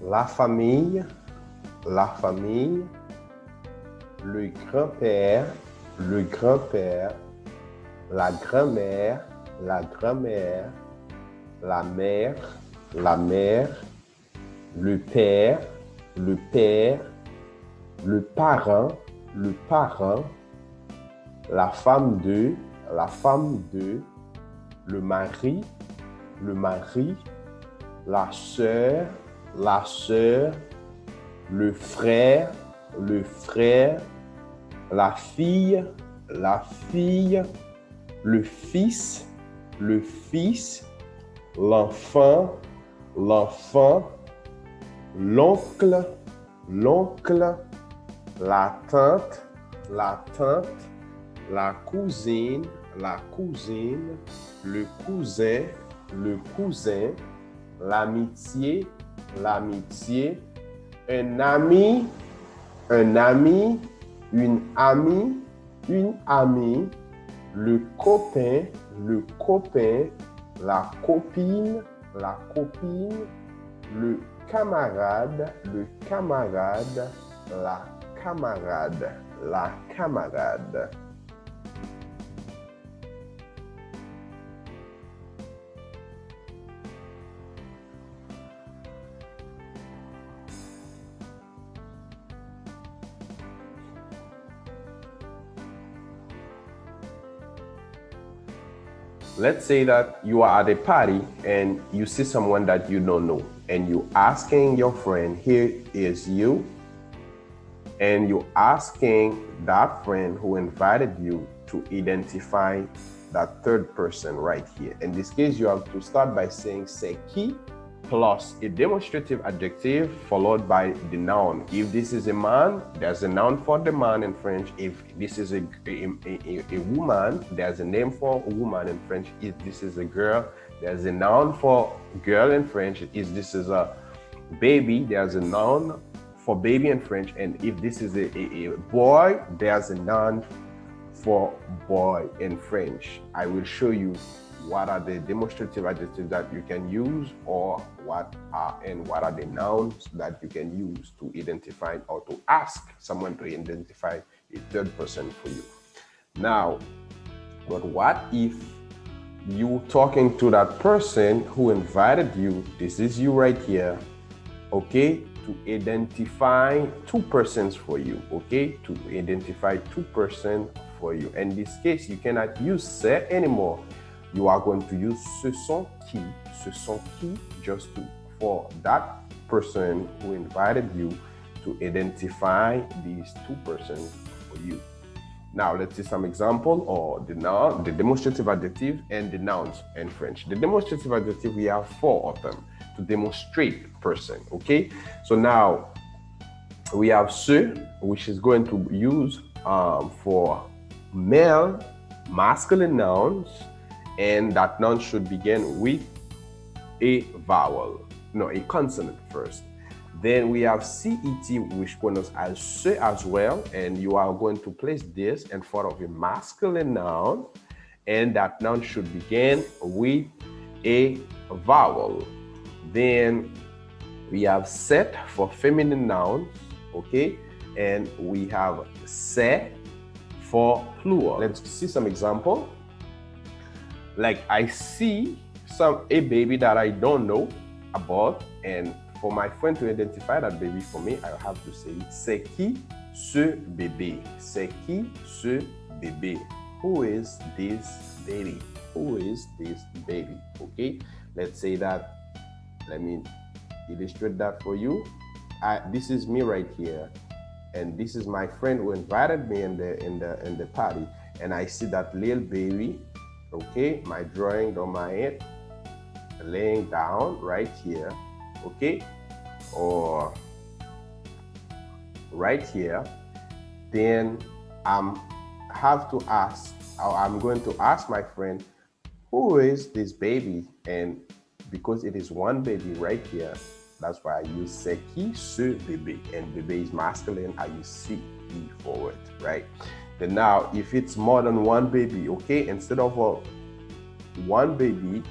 la famille, la famille, le grand-père, la grand-mère, la mère, le père, le parent, la femme de, le mari, la sœur, le frère, la fille, le fils, l'enfant, l'oncle, la tante, la cousine, le cousin, l'amitié, un ami, une amie, le copain, la copine, le camarade, la camarade. Let's say that you are at a party and you see someone that you don't know and you asking your friend, here is you, and you asking that friend who invited you to identify that third person right here. In this case, you have to start by saying c'est qui plus a demonstrative adjective followed by the noun. If this is a man, there's a noun for the man in French. If this is a woman, there's a name for a woman in French. If this is a girl, there's a noun for girl in French. If this is a baby, there's a noun for baby in French. And if this is a boy, there's a noun for boy in French. I will show you what are the demonstrative adjectives that you can use, or what are the nouns that you can use to identify or to ask someone to identify a third person for you. Now, but what if you talking to that person who invited you, this is you right here, okay, to identify two persons for you, okay, to identify two persons for you. In this case, you cannot use c'est anymore. You are going to use ce sont qui, just for that person who invited you to identify these two persons for you. Now, let's see some example or the noun, the demonstrative adjective and the nouns in French. The demonstrative adjective, we have 4 of them to demonstrate person, okay? So now we have ce, which is going to use for male, masculine nouns, and that noun should begin with a vowel, no, a consonant first. Then we have CET, which pronouns as ce as well, and you are going to place this in front of a masculine noun, and that noun should begin with a vowel. Then we have set for feminine nouns, okay, and we have se for plural. Let's see some example. Like I see a baby that I don't know about, and for my friend to identify that baby for me, I have to say c'est qui ce bébé? C'est qui ce bébé? Who is this baby? Who is this baby? Okay, let's say that. Let me illustrate that for you. This is me right here, and this is my friend who invited me in the party, and I see that little baby. Okay, my drawing on my head, laying down right here, okay, or right here. Then I'm going to ask my friend, who is this baby? And because it is one baby right here, that's why I use c'est qui ce bébé, and bébé is masculine, I use ce for it, right? Then now, if it's more than one baby, okay, instead of one baby,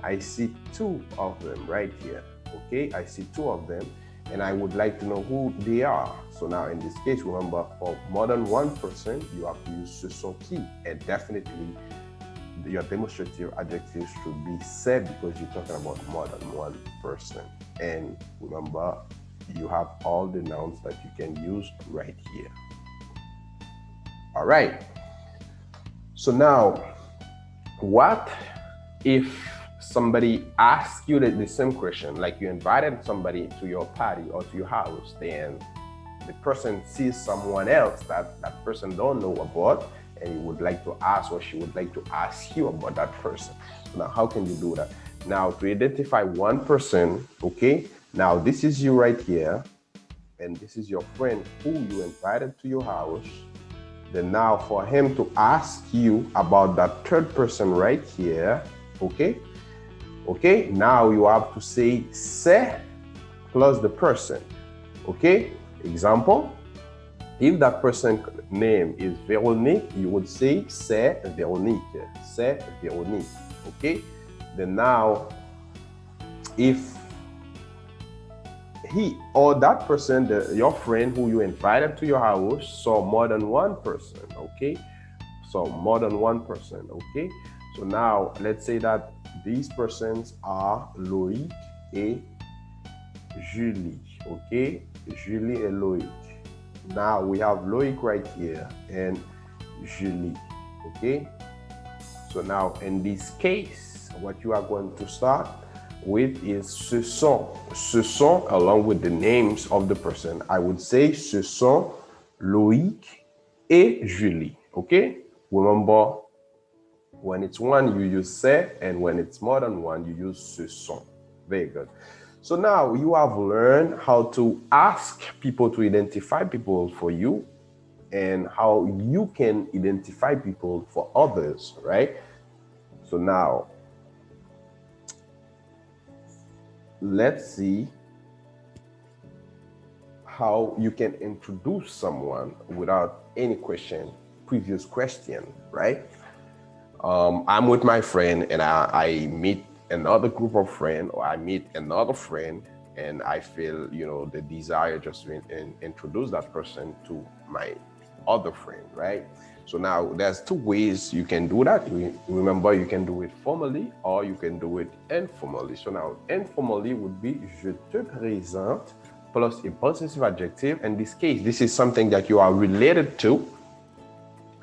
I see 2 of them right here. Okay, I see two of them, and I would like to know who they are. So now in this case, remember, for more than one person, you have to use ce sont qui, and definitely your demonstrative adjective should be said because you're talking about more than one person. And remember, you have all the nouns that you can use right here. All right. So now, what if somebody asks you the same question, like you invited somebody to your party or to your house, then the person sees someone else that that person don't know about, and you would like to ask, or she would like to ask you about that person. Now, how can you do that? Now, to identify one person, okay, now this is you right here, and this is your friend who you invited to your house. Then now for him to ask you about that third person right here, okay? Okay, now you have to say c'est plus the person, okay? Example, if that person's name is Véronique, you would say c'est Véronique, okay? Then now, if he or that person, your friend who you invited to your house, saw more than one person, okay? So more than one person, okay? So now let's say that these persons are Loïc et Julie, okay? Julie and Loïc. Now we have Loïc right here and Julie, okay? So now in this case, what you are going to start with is ce sont along with the names of the person. I would say ce sont Loïc et Julie, okay? Remember, when it's one, you use c'est, and when it's more than one, you use ce sont. Very good. So now you have learned how to ask people to identify people for you and how you can identify people for others, right? So now, let's see how you can introduce someone without any previous question, right? I'm with my friend and I meet another group of friends, or I meet another friend, and I feel, the desire just to introduce that person to my other friend, right? So now there's two ways you can do that. Remember, you can do it formally or you can do it informally. So now informally would be je te présente plus a possessive adjective. In this case, this is something that you are related to.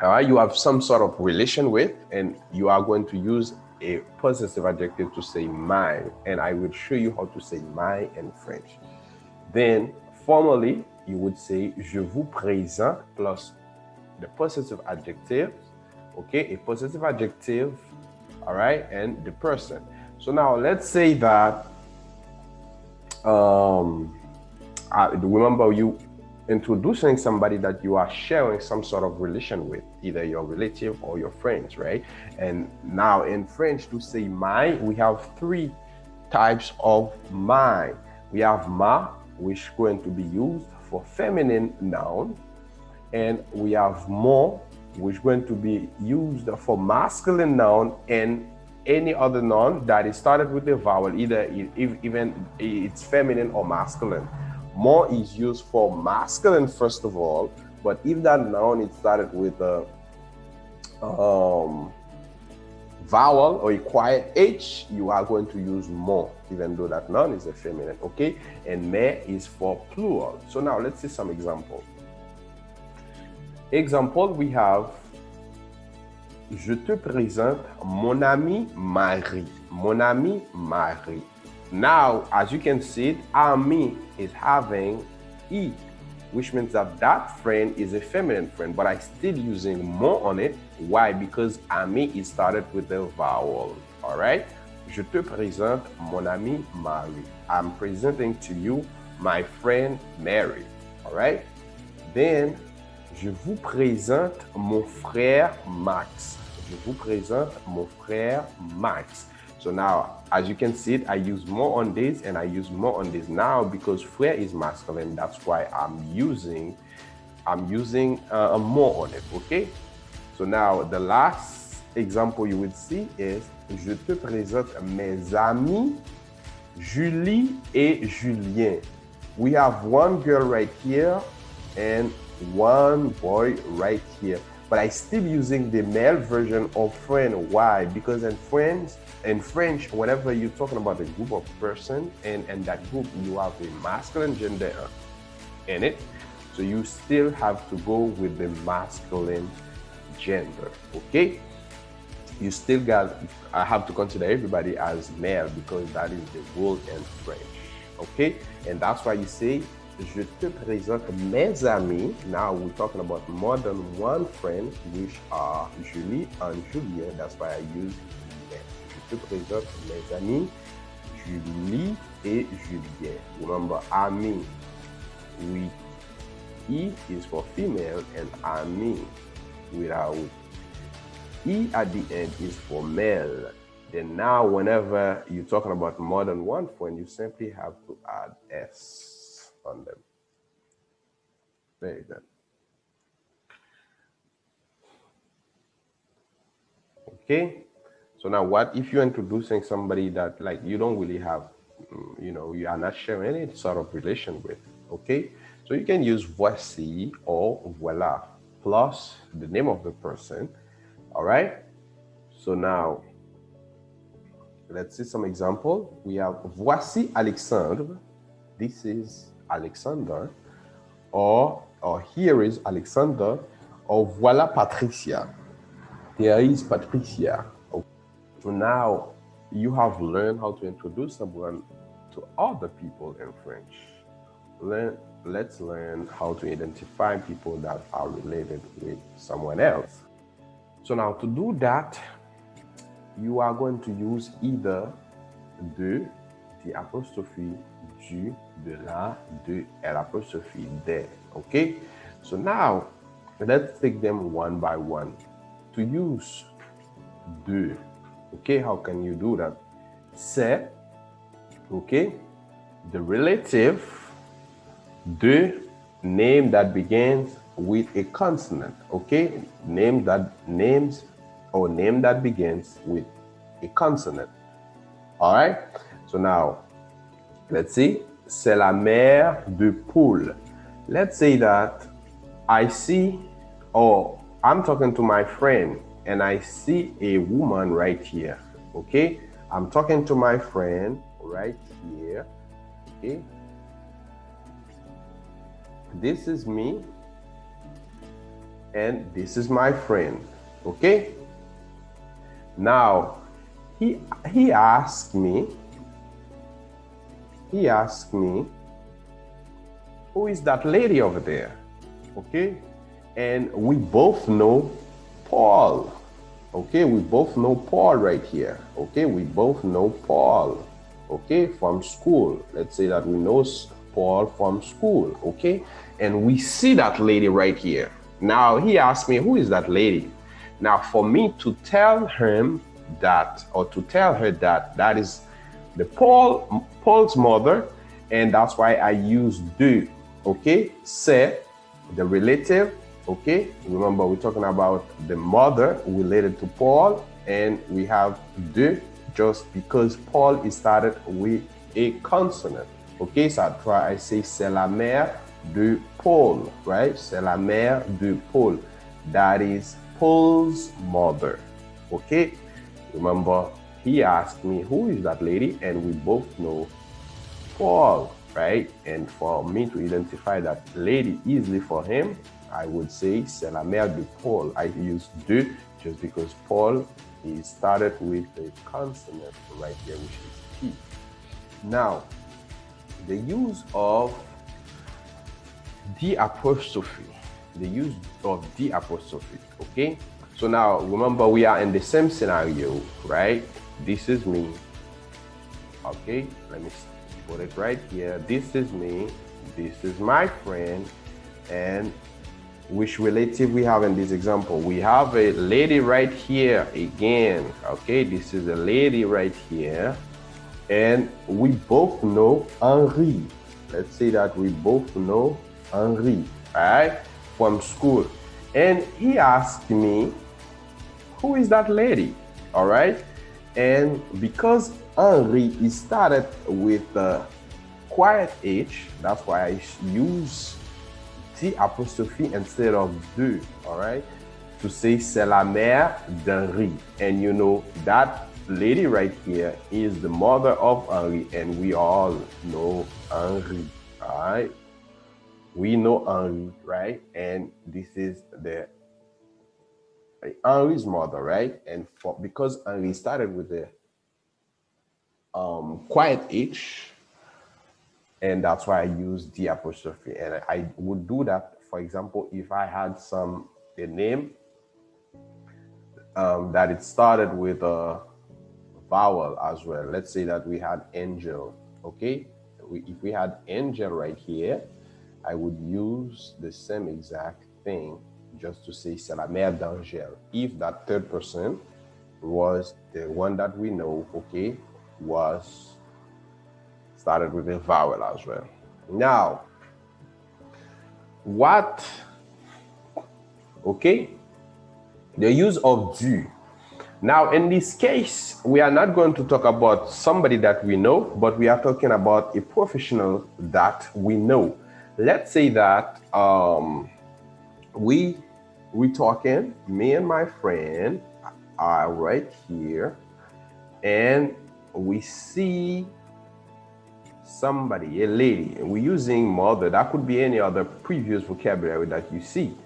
All right, you have some sort of relation with, and you are going to use a possessive adjective to say my, and I will show you how to say my in French. Then formally, you would say je vous présente plus the possessive adjective, okay, a possessive adjective, all right, and the person. So now let's say that, remember you introducing somebody that you are sharing some sort of relation with, either your relative or your friends, right? And now in French, to say my, we have three types of my. We have ma, which is going to be used for feminine noun, and we have mon, which is going to be used for masculine noun and any other noun that is started with a vowel, either even it's feminine or masculine. Mon is used for masculine first of all, but if that noun is started with a vowel or a quiet H, you are going to use mon, even though that noun is a feminine, okay? And mais is for plural. So now let's see some examples. Example, we have je te présente mon ami Marie. Mon ami Marie. Now, as you can see, ami is having E, which means that that friend is a feminine friend, but I'm still using mon on it. Why? Because ami is started with a vowel, all right? Je te présente mon ami Marie. I'm presenting to you my friend Mary, all right? Then, je vous présente mon frère Max. Je vous présente mon frère Max. So now, as you can see it, I use more on this and I use more on this now because frère is masculine. That's why I'm using more on it, okay? So now, the last example you would see is je te présente mes amis Julie et Julien. We have one girl right here and one boy right here. But I still using the male version of friend. Why? Because in French, whenever you're talking about a group of person, and that group, you have a masculine gender in it. So you still have to go with the masculine gender, okay? You still I have to consider everybody as male because that is the rule in French, okay? And that's why you say, je te présente mes amis. Now we're talking about more than one friend, which are Julie and Julien. That's why I use Julien. Je te présente mes amis, Julie et Julien. Remember, ami with E is for female and ami without E at the end is for male. Then now, whenever you're talking about more than one friend, you simply have to add S on them. Very good. Okay. So now what if you're introducing somebody that like you don't really have, you are not sharing any sort of relation with, okay? So you can use voici or voilà plus the name of the person, all right? So now, let's see some example. We have voici Alexandre. This is Alexander. Or here is Alexander. Or voilà Patricia. Here is Patricia. Okay. So now you have learned how to introduce someone to other people in French. Let's learn how to identify people that are related with someone else. So now to do that, you are going to use either de, the apostrophe, du, de la, de, l'apostrophe, de, okay? So now, let's take them one by one. To use de, okay, how can you do that? C'est, okay, the relative, de, name that begins with a consonant, okay? Name that begins with a consonant. All right? So now, let's see. C'est la mère de poule. Let's say that I see, or I'm talking to my friend and I see a woman right here, okay? I'm talking to my friend right here, okay? This is me and this is my friend, okay? Now, he asked me, who is that lady over there? Okay? And we both know Paul. Okay, we both know Paul right here. Okay, we both know Paul. Okay, from school. Let's say that we know Paul from school. Okay, and we see that lady right here. Now, he asked me, who is that lady? Now, for me to tell him that, or to tell her that, that is the Paul's mother, and that's why I use de, okay? C'est, the relative, okay? Remember, we're talking about the mother related to Paul, and we have de just because Paul is started with a consonant, okay? So I say, c'est la mère de Paul, right? C'est la mère de Paul. That is Paul's mother, okay? Remember, he asked me, who is that lady? And we both know Paul, right? And for me to identify that lady easily for him, I would say, c'est la mère de Paul. I use de just because Paul is started with a consonant right here, which is P. Now, the use of the apostrophe, okay? So now, remember, we are in the same scenario, right? This is me, okay? Let me put it right here. This is me, this is my friend, and which relative we have in this example? We have a lady right here again, okay? This is a lady right here, and we both know Henri. Let's say that we both know Henri, all right? From school. And he asked me, who is that lady? All right. And because Henri is started with the quiet H, that's why I use the apostrophe instead of de, all right? To say c'est la mère d'Henri. And you know, that lady right here is the mother of Henri, and we all know Henri, all right? We know Henri, right? And this is the Henri's mother, right? And because Henri started with the quiet H, and that's why I use the apostrophe. And I would do that, for example, if I had a name that it started with a vowel as well. Let's say that we had Angel, okay? If we had Angel right here, I would use the same exact thing just to say c'est la mère d'Angèle. If that third person was the one that we know, okay, was started with a vowel as well. Now, okay, the use of du. Now, in this case, we are not going to talk about somebody that we know, but we are talking about a professional that we know. Let's say that we talking, me and my friend are right here, and we see somebody, a lady, and we're using mother. That could be any other previous vocabulary that you see.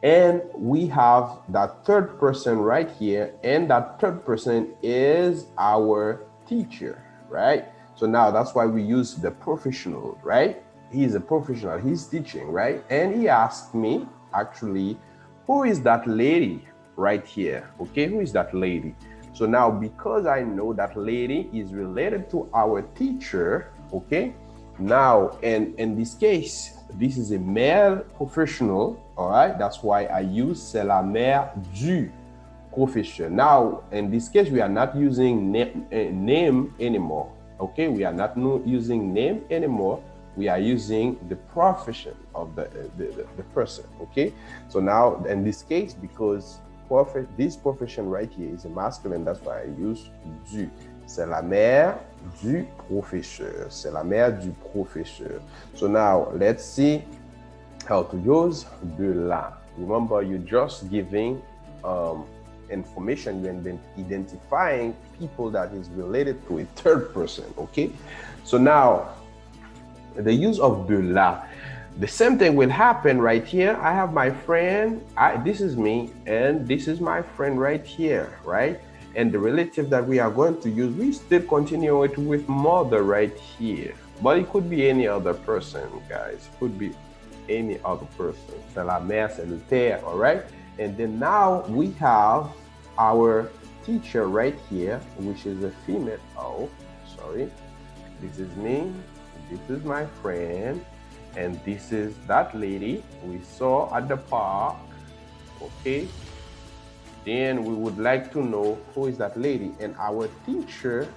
And we have that third person right here, and that third person is our teacher, right? So now that's why we use the professional, right? He's a professional, he's teaching, right? And he asked me, actually, who is that lady right here? Okay, who is that lady? So now, because I know that lady is related to our teacher, okay? Now, and in this case, this is a male professional, all right? That's why I use c'est la mère du professeur. Now, in this case, we are not using name anymore, okay? We are not using name anymore. We are using the profession of the person, okay? So now, in this case, because this profession right here is a masculine, that's why I use du. C'est la mère du professeur. C'est la mère du professeur. So now, let's see how to use de la. Remember, you're just giving information, you're identifying people that is related to a third person, okay? So now, the use of de la. The same thing will happen right here. I have my friend, this is me, and this is my friend right here, right? And the relative that we are going to use, we still continue it with mother right here. But it could be any other person, guys. It could be any other person. C'est la mère, c'est le père, all right? And then now we have our teacher right here, which is a female. Oh, sorry. This is me. This is my friend. And this is that lady we saw at the park, okay? Then we would like to know who is that lady. And our teacher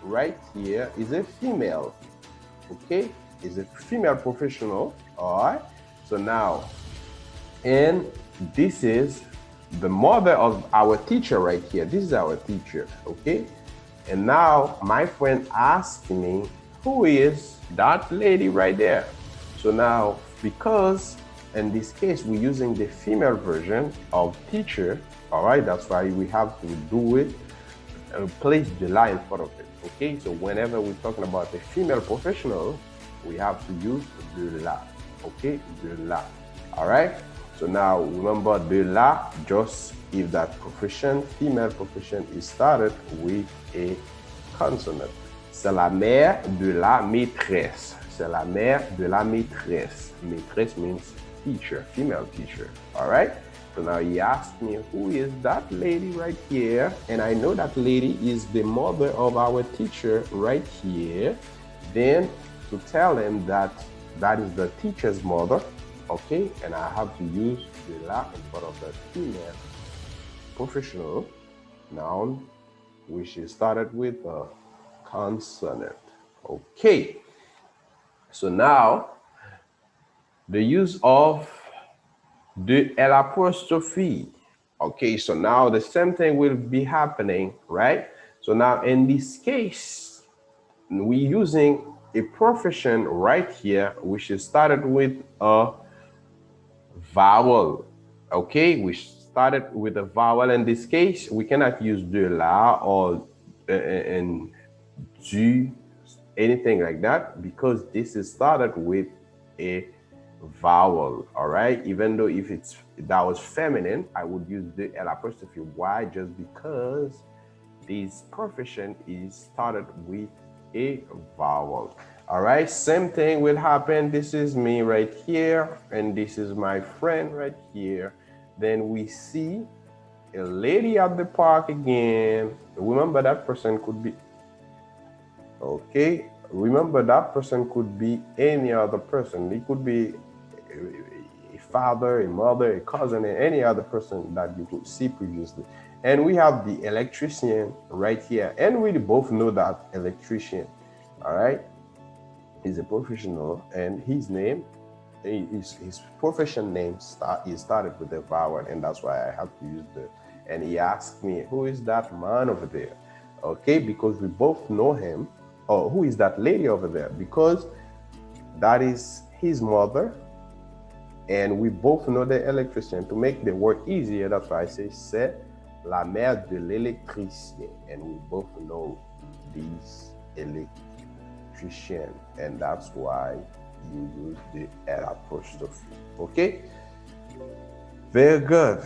right here is a female, okay? Is a female professional, all right? So now, and this is the mother of our teacher right here. This is our teacher, okay? And now my friend asked me, who is that lady right there? So now, because in this case, we're using the female version of teacher, all right? That's why we have to do it, place the la in front of it, okay? So whenever we're talking about a female professional, we have to use de la, okay? De la, all right? So now, remember de la, just if that profession, female profession is started with a consonant. C'est la mère de la maîtresse. C'est la mère de la maîtresse. Maîtresse means teacher, female teacher, all right? So now he asked me, who is that lady right here? And I know that lady is the mother of our teacher right here. Then to tell him that that is the teacher's mother, okay? And I have to use de la in front of the female professional noun, which is started with a consonant, okay? So now, the use of de l'apostrophe. Okay, so now the same thing will be happening, right? So now in this case, we're using a profession right here, which is started with a vowel. Okay, we started with a vowel. In this case, we cannot use de la or and du, anything like that, because this is started with a vowel. All right, even though if that was feminine, I would use the L apostrophe Y, just because this profession is started with a vowel. All right, same thing will happen. This is me right here, and this is my friend right here. Then we see a lady at the park again. Remember, that person could be, okay, remember that person could be any other person. It could be a father, a mother, a cousin, and any other person that you could see previously. And we have the electrician right here, and we both know that electrician, all right, is a professional, and his name, his profession name is started with a vowel, and that's why I have to use the. And he asked me, who is that man over there? Okay, because we both know him. Or who is that lady over there? Because that is his mother, and we both know the electrician. To make the word easier, that's why I say c'est la mère de l'électricien, and we both know this electrician, and that's why you use the L apostrophe. Okay, very good.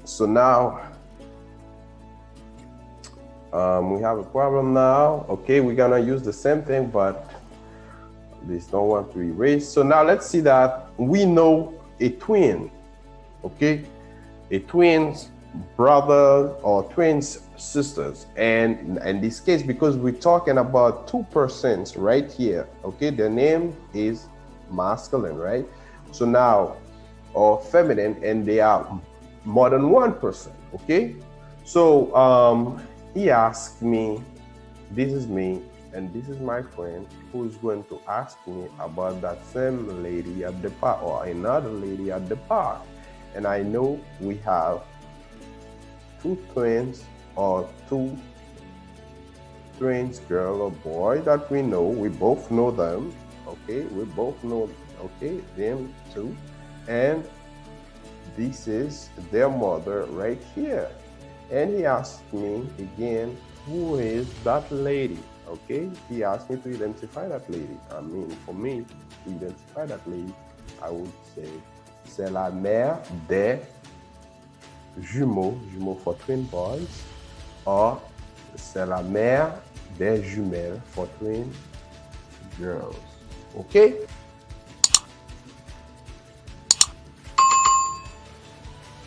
So now we have a problem now. Okay, we're gonna use the same thing, but this don't want to erase. So now let's see that we know a twin. Okay, a twins brother or twins sisters, and in this case, because we're talking about two persons right here, okay, their name is masculine, right? So now, or feminine, and they are more than one person. Okay, so he asked me, this is me and this is my friend, who is going to ask me about that same lady at the park or another lady at the park. And I know we have two twins or two twins, girl or boy, that we know. We both know them. Okay, we both know, okay, them too. And this is their mother right here. And he asked me again, who is that lady? Okay, he asked me to identify that lady. I mean, for me to identify that lady, I would say c'est la mère des jumeaux, jumeaux for twin boys, or c'est la mère des jumelles for twin girls. Okay.